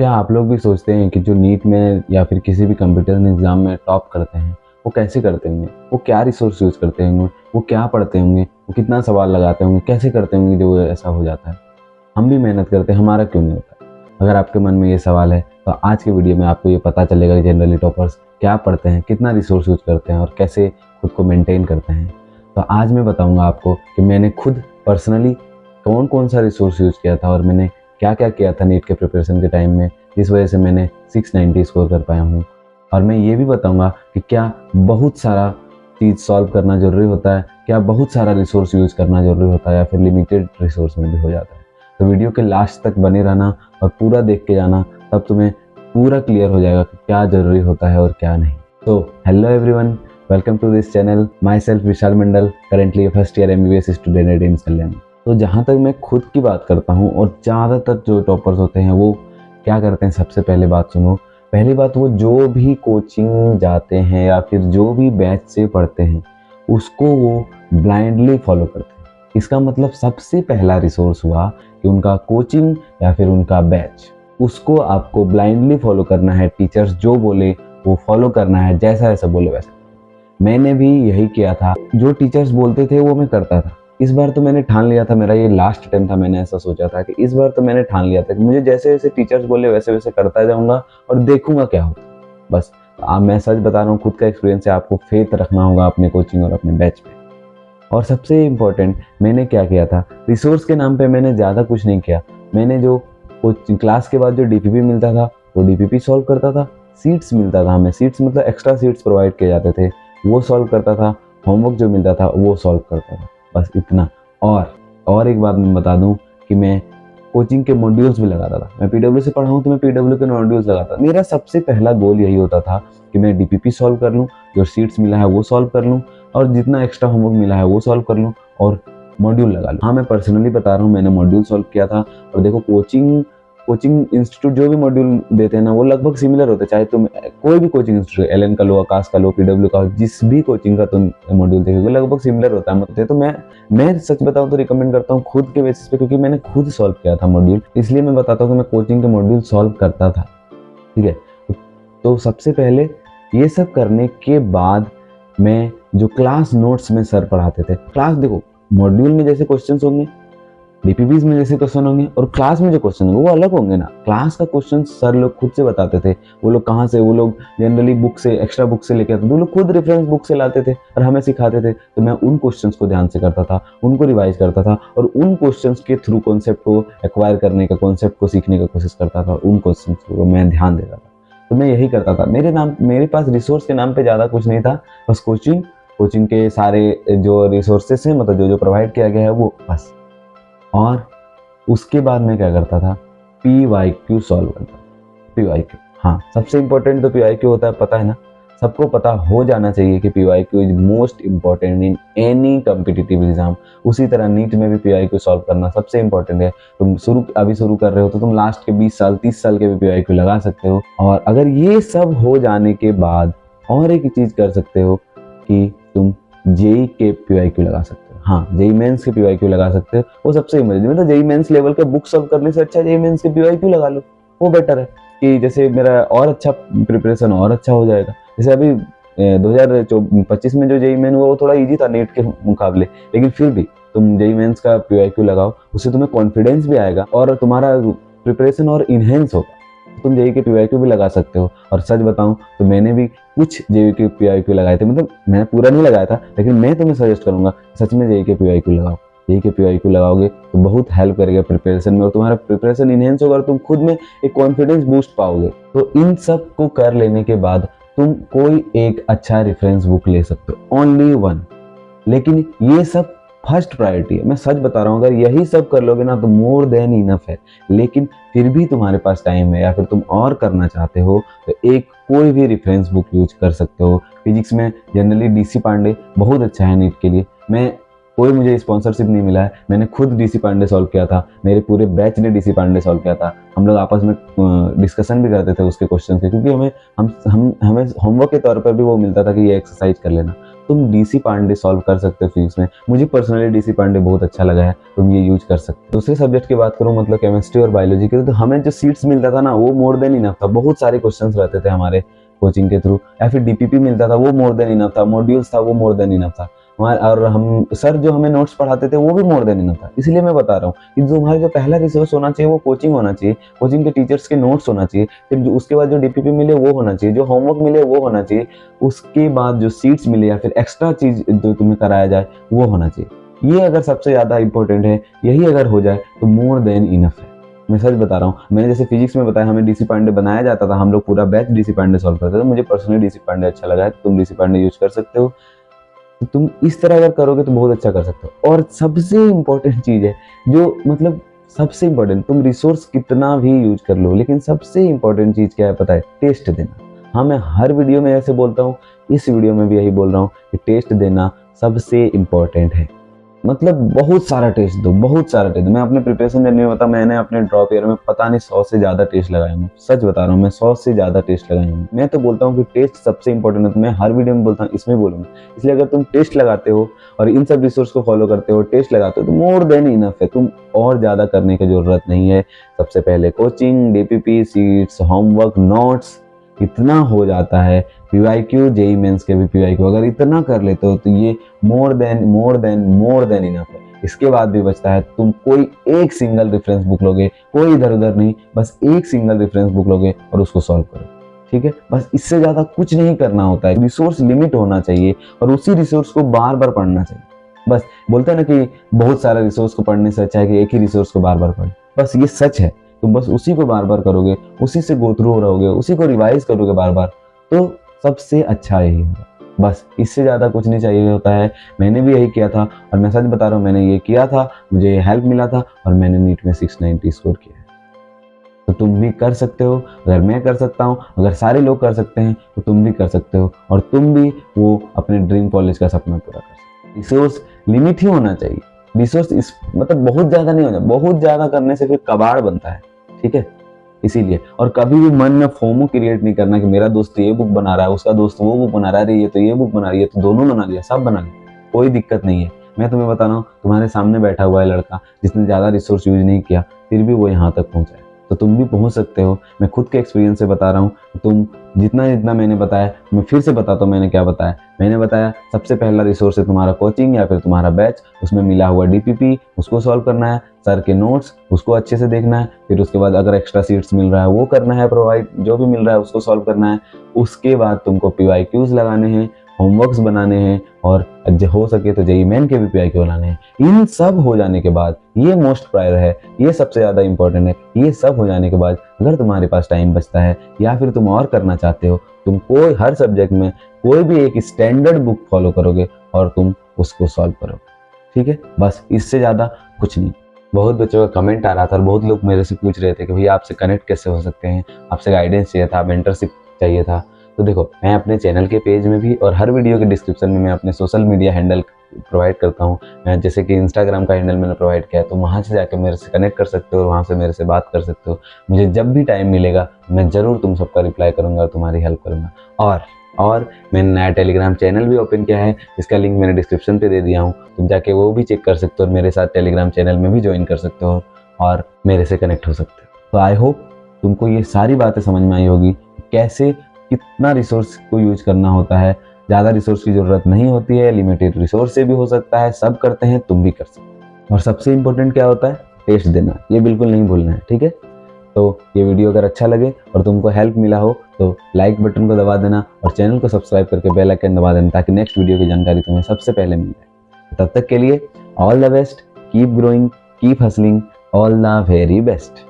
क्या आप लोग भी सोचते हैं कि जो नीट में या फिर किसी भी कंप्यूटर एग्जाम में टॉप करते हैं वो कैसे करते होंगे, वो क्या रिसोर्स यूज़ करते होंगे, वो क्या पढ़ते होंगे, वो कितना सवाल लगाते होंगे, कैसे करते होंगे जो ऐसा हो जाता है। हम भी मेहनत करते हैं, हमारा क्यों नहीं होता। अगर आपके मन में ये सवाल है तो आज के वीडियो में आपको ये पता चलेगा कि जनरली टॉपर्स क्या पढ़ते हैं, कितना रिसोर्स यूज़ करते हैं और कैसे खुद को मेंटेन करते हैं। तो आज मैं बताऊंगा आपको कि मैंने खुद पर्सनली कौन कौन सा रिसोर्स यूज़ किया था और मैंने क्या क्या किया था नीट के प्रिपरेशन के टाइम में, जिस वजह से मैंने 690 स्कोर कर पाया हूँ। और मैं ये भी बताऊंगा कि क्या बहुत सारा चीज़ सॉल्व करना ज़रूरी होता है, क्या बहुत सारा रिसोर्स यूज़ करना ज़रूरी होता है या फिर लिमिटेड रिसोर्स में भी हो जाता है। तो वीडियो के लास्ट तक बने रहना और पूरा देख के जाना, तब तुम्हें पूरा क्लियर हो जाएगा कि क्या ज़रूरी होता है और क्या नहीं। तो hello everyone, welcome to this channel. Myself Vishal Mandal, currently first year MBBS student at AIIMS Kalyan. तो जहाँ तक मैं खुद की बात करता हूँ और ज़्यादातर जो टॉपर्स होते हैं वो क्या करते हैं, सबसे पहले बात सुनो। पहली बात, वो जो भी कोचिंग जाते हैं या फिर जो भी बैच से पढ़ते हैं उसको वो ब्लाइंडली फॉलो करते हैं। इसका मतलब सबसे पहला रिसोर्स हुआ कि उनका कोचिंग या फिर उनका बैच, उसको आपको ब्लाइंडली फॉलो करना है। टीचर्स जो बोले वो फॉलो करना है, जैसा जैसा बोले वैसा। मैंने भी यही किया था, जो टीचर्स बोलते थे वो मैं करता था। इस बार तो मैंने ठान लिया था, मेरा ये लास्ट अटेम्प्ट था, मैंने ऐसा सोचा था कि इस बार तो मैंने ठान लिया था कि मुझे जैसे जैसे टीचर्स बोले वैसे वैसे करता जाऊंगा और देखूंगा क्या होता है। बस मैं सच बता रहा हूँ, खुद का एक्सपीरियंस है, आपको फेथ रखना होगा अपने कोचिंग और अपने बैच पे। और सबसे इम्पोर्टेंट, मैंने क्या किया था, रिसोर्स के नाम पे मैंने ज़्यादा कुछ नहीं किया। मैंने जो क्लास के बाद जो DPP मिलता था वो DPP सॉल्व करता था। सीट्स मिलता था हमें, सीट्स मतलब एक्स्ट्रा सीट्स प्रोवाइड किए जाते थे, वो सॉल्व करता था। होमवर्क जो मिलता था वो सॉल्व करता था, बस इतना। और एक बात मैं बता दूं कि मैं कोचिंग के मॉड्यूल्स भी लगाता था। मैं PW से पढ़ा हूँ तो मैं PW के मॉड्यूल्स लगाता था। मेरा सबसे पहला गोल यही होता था कि मैं DPP सॉल्व कर लूँ, जो सीट्स मिला है वो सॉल्व कर लूँ और जितना एक्स्ट्रा होमवर्क मिला है वो सॉल्व कर लूँ और मॉड्यूल लगा लूँ। हाँ, मैं पर्सनली बता रहा हूँ, मैंने मॉड्यूल सॉल्व किया था। और देखो, कोचिंग इंस्टीट्यूट जो भी मॉड्यूल देते हैं ना वो लगभग सिमिलर होते हैं। चाहे तुम कोई भी कोचिंग इंस्टीट्यूट, LN का लो, आकाश का लो, PW का, जिस भी कोचिंग का तुम मॉड्यूल देखोगे लगभग सिमिलर होता है। मतलब तो मैं सच बताऊं तो रिकमेंड करता हूँ खुद के बेसिस पे, क्योंकि मैंने खुद सॉल्व किया था मॉड्यूल, इसलिए मैं बताता हूँ कि मैं कोचिंग के मॉड्यूल सॉल्व करता था। ठीक है, तो सबसे पहले ये सब करने के बाद मैं जो क्लास नोट्स में सर पढ़ाते थे, क्लास देखो, मॉड्यूल में जैसे क्वेश्चन होंगे, DPPs में जैसे क्वेश्चन होंगे और क्लास में जो क्वेश्चन होंगे वो अलग होंगे ना। क्लास का क्वेश्चन सर लोग खुद से बताते थे। वो लोग कहाँ से, वो लोग जनरली बुक से, एक्स्ट्रा बुक से लेके आते थे, वो लोग खुद रेफरेंस बुक से लाते थे और हमें सिखाते थे। तो मैं उन क्वेश्चंस को ध्यान से करता था, उनको रिवाइज करता था और उन क्वेश्चंस के थ्रू कॉन्सेप्ट को एक्वायर करने का, कॉन्सेप्ट को सीखने का कोशिश करता था। उन क्वेश्चंस को मैं ध्यान देता था। तो मैं यही करता था। मेरे पास रिसोर्स के नाम पे ज़्यादा कुछ नहीं था, बस कोचिंग के सारे जो रिसोर्सेस हैं, मतलब जो प्रोवाइड किया गया है वो बस। और उसके बाद मैं क्या करता था, PYQ सॉल्व करता था। PYQ, हाँ, सबसे इंपॉर्टेंट तो PYQ होता है, पता है ना, सबको पता हो जाना चाहिए कि PYQ is most important in any competitive exam. उसी तरह नीट में भी PYQ सॉल्व करना सबसे इंपॉर्टेंट है। तुम अभी शुरू कर रहे हो तो तुम लास्ट के 20 साल 30 साल के भी PYQ लगा सकते हो। और अगर ये सब हो जाने के बाद और एक चीज कर सकते हो कि तुम JEE के PYQ लगा सकते हो। हाँ, JEE मेंस के PYQ लगा सकते हो, वो सबसे इमर्जेंट। मतलब JEE मेंस लेवल के बुक सॉल्व करने से अच्छा JEE मेंस के PYQ लगा लो, वो बेटर है। कि जैसे मेरा और अच्छा प्रिपरेशन और अच्छा हो जाएगा। जैसे अभी 2025 में जो JEE मेन हुआ वो थोड़ा इजी था नीट के मुकाबले, लेकिन फिर भी तुम JEE मेंस का PYQ लगाओ, उससे तुम्हें कॉन्फिडेंस भी आएगा और तुम्हारा प्रिपरेशन और इनहेंस होगा। तुम JEE के PYQ भी लगा सकते हो। और सच बताऊं तो मैंने भी कुछ JEE के PYQ लगाए थे, मतलब मैंने पूरा नहीं लगाया था, लेकिन मैं तुम्हें सजेस्ट करूंगा सच में JEE के PYQ लगाओ। JEE के PYQ लगाओगे तो बहुत हेल्प करेगा प्रिपरेशन में और तुम्हारा प्रिपरेशन इनहेंस होगा और तुम खुद में एक कॉन्फिडेंस बूस्ट पाओगे। तो इन सब को कर लेने के बाद तुम कोई एक अच्छा रेफरेंस बुक ले सकते हो, ओनली वन। लेकिन ये सब फर्स्ट प्रायोरिटी है, मैं सच बता रहा हूँ। अगर यही सब कर लोगे ना तो मोर देन इनफ है। लेकिन फिर भी तुम्हारे पास टाइम है या फिर तुम और करना चाहते हो तो एक कोई भी रेफरेंस बुक यूज कर सकते हो। फिजिक्स में जनरली DC पांडे बहुत अच्छा है नीट के लिए। मुझे स्पॉन्सरशिप नहीं मिला है, मैंने खुद DC पांडे सॉल्व किया था, मेरे पूरे बैच ने DC पांडे सॉल्व किया था। हम लोग आपस में डिस्कशन भी करते थे उसके क्वेश्चन के, क्योंकि हमें होमवर्क के तौर पर भी वो मिलता था कि ये एक्सरसाइज कर लेना। तुम डीसी पांडे सॉल्व कर सकते हो फिजिक्स में। मुझे पर्सनली डीसी पांडे बहुत अच्छा लगा है, तुम ये यूज कर सकते हो। दूसरे सब्जेक्ट की बात करूँ मतलब केमिस्ट्री और बायोलॉजी की, तो हमें जो सीट्स मिलता था ना वो मोर देन इनफ था। बहुत सारे क्वेश्चंस रहते थे हमारे कोचिंग के थ्रू, या फिर डीपीपी मिलता था वो मोर देन इनफ था, मॉड्यूल्स था वो मोर देन इनफ था और हम सर जो हमें नोट्स पढ़ाते थे वो भी मोर देन इनफ था। इसलिए मैं बता रहा हूँ कि जो हमारा जो पहला रिसोर्स होना चाहिए वो कोचिंग होना चाहिए, कोचिंग के टीचर्स के नोट्स होना चाहिए, फिर उसके बाद जो डीपीपी मिले वो होना चाहिए, जो होमवर्क मिले वो होना चाहिए, उसके बाद जो सीट्स मिले या फिर एक्स्ट्रा चीज जो तुम्हें कराया जाए वो होना चाहिए। ये अगर सबसे ज्यादा इंपॉर्टेंट है, यही अगर हो जाए तो मोर देन इनफ है। मैं सच बता रहा हूँ, मैंने जैसे फिजिक्स में बताया हमें डीसी पांडे बनाया जाता था, हम लोग पूरा बैच डीसी पांडे सॉल्व करते थे। मुझे पर्सनली डीसी पांडे अच्छा लगा है, तो तुम डीसी पांडे यूज कर सकते हो। तो तुम इस तरह अगर करोगे तो बहुत अच्छा कर सकते हो। और सबसे इंपॉर्टेंट चीज है जो मतलब सबसे इंपॉर्टेंट, तुम रिसोर्स कितना भी यूज कर लो लेकिन सबसे इंपॉर्टेंट चीज क्या है पता है? टेस्ट देना। हाँ, मैं हर वीडियो में ऐसे बोलता हूँ, इस वीडियो में भी यही बोल रहा हूँ कि टेस्ट देना सबसे इंपॉर्टेंट है। मतलब बहुत सारा टेस्ट दो, बहुत सारा टेस्ट। मैं अपने प्रिपरेशन जर्नी में बता, मैंने अपने ड्रॉप ईयर में पता नहीं 100 से ज्यादा टेस्ट लगाए हूँ। सच बता रहा हूँ, मैं 100 से ज्यादा टेस्ट लगाए हूँ। मैं तो बोलता हूँ कि टेस्ट सबसे इंपॉर्टेंट है, तो मैं हर वीडियो में बोलता हूँ, इसमें बोलूंगा। इसलिए अगर तुम टेस्ट लगाते हो और इन सब रिसोर्स को फॉलो करते हो, टेस्ट लगाते हो, तो मोर देन इनफ है। तुम और ज्यादा करने की जरूरत नहीं है। सबसे पहले coaching, DPP, seats, homework, notes, इतना हो जाता है। पीवाईक्यू, जेई मेंस के भी पीवाईक्यू अगर इतना कर लेते हो तो ये मोर देन इनफ है। इसके बाद भी बचता है, तुम कोई एक सिंगल रेफरेंस बुक लोगे, कोई इधर उधर नहीं, बस एक सिंगल रेफरेंस बुक लोगे और उसको सॉल्व करो। ठीक है, बस इससे ज्यादा कुछ नहीं करना होता है। रिसोर्स लिमिट होना चाहिए और उसी रिसोर्स को बार बार पढ़ना चाहिए। बस बोलते हैं ना कि बहुत सारे रिसोर्स को पढ़ने से अच्छा है कि एक ही रिसोर्स को बार बार पढ़। बस ये सच है। तुम बस उसी को बार बार करोगे, उसी से गो थ्रू रहोगे, उसी को रिवाइज करोगे बार बार, तो सबसे अच्छा यही होगा। बस इससे ज्यादा कुछ नहीं चाहिए होता है। मैंने भी यही किया था और मैं सच बता रहा हूँ, मैंने ये किया था, मुझे हेल्प मिला था और मैंने नीट में 690 स्कोर किया है। तो तुम भी कर सकते हो। अगर मैं कर सकता हूँ, अगर सारे लोग कर सकते हैं, तो तुम भी कर सकते हो और तुम भी वो अपने ड्रीम कॉलेज का सपना पूरा कर सकते हो। रिसोर्स लिमिट ही होना चाहिए। रिसोर्स इस मतलब बहुत ज्यादा नहीं होना, बहुत ज्यादा करने से फिर कबाड़ बनता है। ठीक है, इसीलिए। और कभी भी मन में फोमो क्रिएट नहीं करना कि मेरा दोस्त ये बुक बना रहा है, उसका दोस्त वो बुक बना रहा है, ये तो ये बुक बना रही है, तो दोनों बना लिया, सब बना लिया, कोई दिक्कत नहीं है। मैं तुम्हें बता रहा हूँ, तुम्हारे सामने बैठा हुआ है लड़का जिसने ज्यादा रिसोर्स यूज नहीं किया, फिर भी वो यहाँ तक पहुंचा है, तो तुम भी पहुंच सकते हो। मैं खुद के एक्सपीरियंस से बता रहा हूँ। तुम जितना जितना मैंने बताया, मैं फिर से बताता हूँ मैंने क्या बताया। मैंने बताया सबसे पहला रिसोर्स है तुम्हारा कोचिंग या फिर तुम्हारा बैच, उसमें मिला हुआ डीपीपी, उसको सॉल्व करना है। सर के नोट्स, उसको अच्छे से देखना है। फिर उसके बाद अगर एक्स्ट्रा सीट्स मिल रहा है वो करना है प्रोवाइड, जो भी मिल रहा है उसको सॉल्व करना है। उसके बाद तुमको पीवाईक्यूज लगाने हैं, होमवर्क्स बनाने हैं और हो सके तो जेई मेन के भी पीवाईक्यू बनाने हैं। इन सब हो जाने के बाद, ये मोस्ट प्रायर है, ये सबसे ज्यादा इंपॉर्टेंट है। ये सब हो जाने के बाद अगर तुम्हारे पास टाइम बचता है या फिर तुम और करना चाहते हो, तुम कोई हर सब्जेक्ट में कोई भी एक स्टैंडर्ड बुक फॉलो करोगे और तुम उसको सॉल्व करोगे। ठीक है, बस इससे ज्यादा कुछ नहीं। बहुत बच्चों का कमेंट आ रहा था और बहुत लोग मेरे से पूछ रहे थे कि भैया आपसे कनेक्ट कैसे हो सकते हैं, आपसे गाइडेंस चाहिए था, मेंटरशिप चाहिए था। तो देखो, मैं अपने चैनल के पेज में भी और हर वीडियो के डिस्क्रिप्शन में मैं अपने सोशल मीडिया हैंडल प्रोवाइड करता हूँ। जैसे कि इंस्टाग्राम का हैंडल मैंने प्रोवाइड किया है, तो वहाँ से जाकर मेरे से कनेक्ट कर सकते हो और वहाँ से मेरे से बात कर सकते हो। मुझे जब भी टाइम मिलेगा मैं ज़रूर तुम सबका रिप्लाई करूँगा और तुम्हारी हेल्प करूँगा। और मैंने नया टेलीग्राम चैनल भी ओपन किया है, इसका लिंक मैंने डिस्क्रिप्शन पे दे दिया हूँ। तुम जाके वो भी चेक कर सकते हो और मेरे साथ टेलीग्राम चैनल में भी ज्वाइन कर सकते हो और मेरे से कनेक्ट हो सकते हो। तो आई होप तुमको ये सारी बातें समझ में आई होगी, कैसे कितना रिसोर्स को यूज करना होता है। ज़्यादा रिसोर्स की ज़रूरत नहीं होती है, लिमिटेड रिसोर्स से भी हो सकता है। सब करते हैं, तुम भी कर सकते हो। और सबसे इंपॉर्टेंट क्या होता है? टेस्ट देना, ये बिल्कुल नहीं भूलना है। ठीक है, तो ये वीडियो अगर अच्छा लगे और तुमको हेल्प मिला हो तो लाइक बटन को दबा देना और चैनल को सब्सक्राइब करके बेल आइकन दबा देना, ताकि नेक्स्ट वीडियो की जानकारी तुम्हें सबसे पहले मिल जाए। तब तक के लिए all the best, keep growing, keep hustling, all the very best.